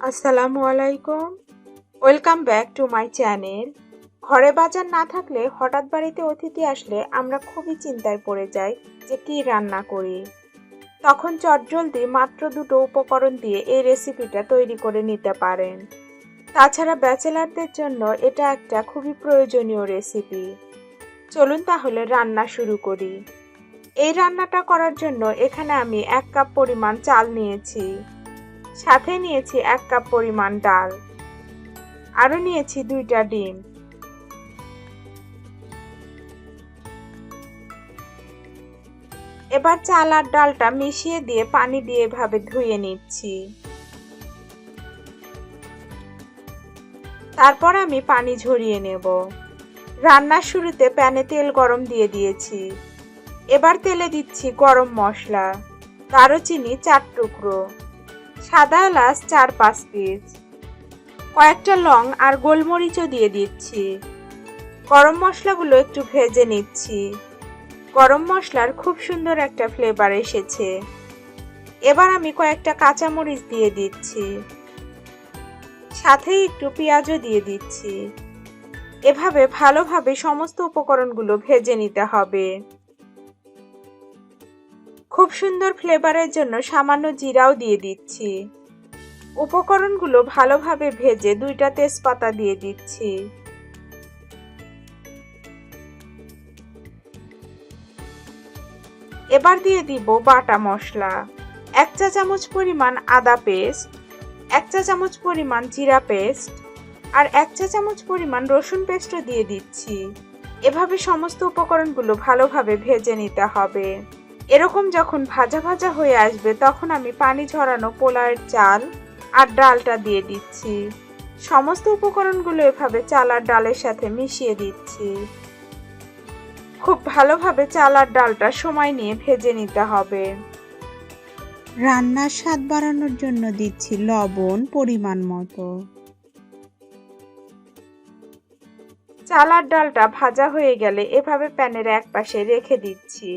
আসসালামু আলাইকুম। Welcome back to my channel. ঘরে বাজার না থাকলে হঠাৎ বাড়িতে অতিথি আসলে আমরা খুবই চিন্তায় পড়ে যাই যে কি রান্না করি। তখন চটজলদি মাত্র দুটো উপকরণ দিয়ে এই রেসিপিটা তৈরি করে নিতে পারেন। তাছাড়া ব্যাচেলারদের জন্য এটা একটা খুবই প্রয়োজনীয় রেসিপি। চলুন তাহলে রান্না শুরু করি। এই রান্নাটা করার জন্য এখানে আমি 1 কাপ পরিমাণ চাল নিয়েছি, সাথে নিয়েছি 1 কাপ পরিমাণ ডাল, আরও নিয়েছি 2টা ডিম। এবার চাল আর ডালটা মিশিয়ে দিয়ে পানি দিয়ে এভাবে ধুয়ে নিচ্ছি। তারপর আমি পানি ঝরিয়ে নেব। রান্নার শুরুতে প্যানে তেল গরম দিয়ে দিয়েছি। এবার তেলে দিচ্ছি গরম মশলা, দারুচিনি 4 টুকরো, সাদা এলাচ 4-5 পিস, কয়েকটা লং আর গোলমরিচও দিয়ে দিচ্ছি। গরম মশলাগুলো একটু ভেজে নিচ্ছি। গরম মশলার খুব সুন্দর একটা ফ্লেভার এসেছে। এবার আমি কয়েকটা কাঁচামরিচ দিয়ে দিচ্ছি, সাথে একটু পেঁয়াজও দিয়ে দিচ্ছি। এভাবে ভালোভাবে সমস্ত উপকরণগুলো ভেজে নিতে হবে। খুব সুন্দর ফ্লেভারের জন্য সামান্য জিরাও দিয়ে দিচ্ছি। উপকরণগুলো ভালোভাবে ভেজে 2টা তেজপাতা দিয়ে দিচ্ছি। এবার দিয়ে দিব বাটা মশলা, 1 চা চামচ পরিমাণ আদা পেস্ট, 1 চা চামচ পরিমাণ জিরা পেস্ট আর 1 চা চামচ পরিমাণ রসুন পেস্টও দিয়ে দিচ্ছি। এভাবে সমস্ত উপকরণগুলো ভালোভাবে ভেজে নিতে হবে। এরকম যখন ভাজা ভাজা হয়ে আসবে তখন আমি পানি ঝরানো পোলাওয়ের চাল আর ডালটা দিয়ে দিচ্ছি। সমস্ত উপকরণগুলো এভাবে চাল আর ডালের সাথে মিশিয়ে দিচ্ছি। খুব ভালোভাবে চাল আর ডালটা সময় নিয়ে ভেজে নিতে হবে। রান্নার স্বাদ বাড়ানোর জন্য দিচ্ছি লবণ পরিমাণ মতো। চাল আর ডালটা ভাজা হয়ে গেলে এভাবে প্যানের এক পাশে রেখে দিচ্ছি।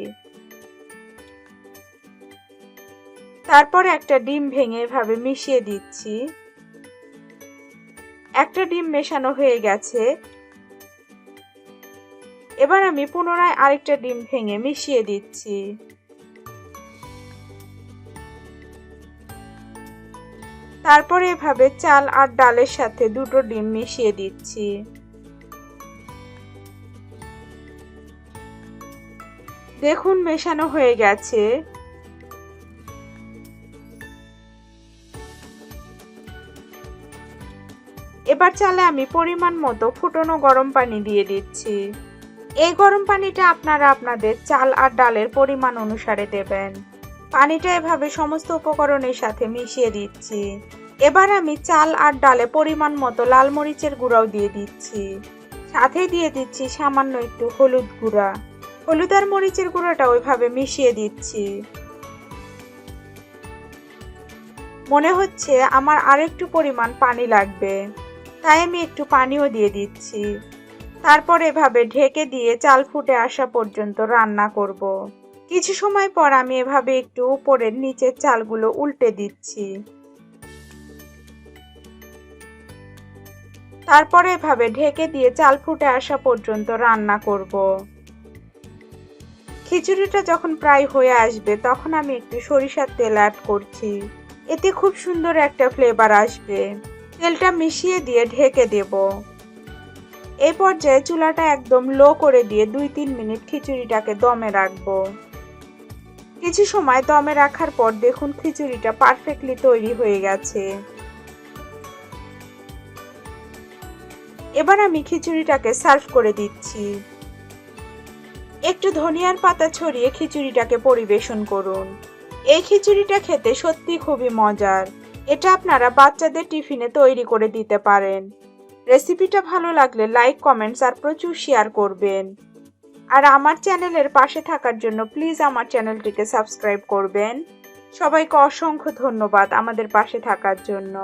তারপর একটা ডিম ভেঙে এভাবে মিশিয়ে দিচ্ছি। একটা ডিম মেশানো হয়ে গেছে। এবার আমি পুনরায় আরেকটা ডিম ভেঙে মিশিয়ে দিচ্ছি। তারপর এভাবে চাল আর ডালের সাথে 2টো ডিম মিশিয়ে দিচ্ছি। দেখুন মেশানো হয়ে গেছে। এবার চালে আমি পরিমাণ মতো ফুটনো গরম পানি দিয়ে দিচ্ছি। এই গরম পানিটা আপনারা আপনাদের চাল আর ডালের পরিমাণ অনুসারে দেবেন। পানিটা এভাবে সমস্ত উপকরণের সাথে মিশিয়ে দিচ্ছি। এবার আমি চাল আর ডালে পরিমাণ মতো লাল মরিচের গুঁড়াও দিয়ে দিচ্ছি। সাথে দিয়ে দিচ্ছি সামান্য একটু হলুদ গুঁড়া। হলুদ আর মরিচের গুঁড়োটা ওইভাবে মিশিয়ে দিচ্ছি। মনে হচ্ছে আমার আরেকটু পরিমাণ পানি লাগবে, তাই আমি একটু পানিও দিয়ে দিচ্ছি। তারপর এভাবে ঢেকে দিয়ে চাল ফুটে আসা পর্যন্ত রান্না করব। কিছু সময় পর আমি এভাবে একটু উপরের নিচের চালগুলো উল্টে দিচ্ছি। তারপর এভাবে ঢেকে দিয়ে চাল ফুটে আসা পর্যন্ত রান্না করব। খিচুড়িটা যখন প্রায় হয়ে আসবে তখন আমি একটু সরিষার তেল অ্যাড করছি। এতে খুব সুন্দর একটা ফ্লেভার আসবে। তেলটা মিশিয়ে দিয়ে ঢেকে দেব। এই পর্যায়ে চুলাটা একদম লো করে দিয়ে 2-3 মিনিট খিচুড়িটাকে দমে রাখবো। কিছু সময় দমে রাখার পর দেখুন খিচুড়িটা পারফেক্টলি তৈরি হয়ে গেছে। এবার আমি খিচুড়িটাকে সার্ভ করে দিচ্ছি। একটু ধনিয়ার পাতা ছড়িয়ে খিচুড়িটাকে পরিবেশন করুন। এই খিচুড়িটা খেতে সত্যি খুবই মজার। এটা আপনারা বাচ্চাদের টিফিনে তৈরি করে দিতে পারেন। রেসিপিটা ভালো লাগলে লাইক, কমেন্টস আর প্রচুর শেয়ার করবেন। আর আমার চ্যানেলের পাশে থাকার জন্য প্লিজ আমার চ্যানেলটিকে সাবস্ক্রাইব করবেন। সবাইকে অসংখ্য ধন্যবাদ আমাদের পাশে থাকার জন্য।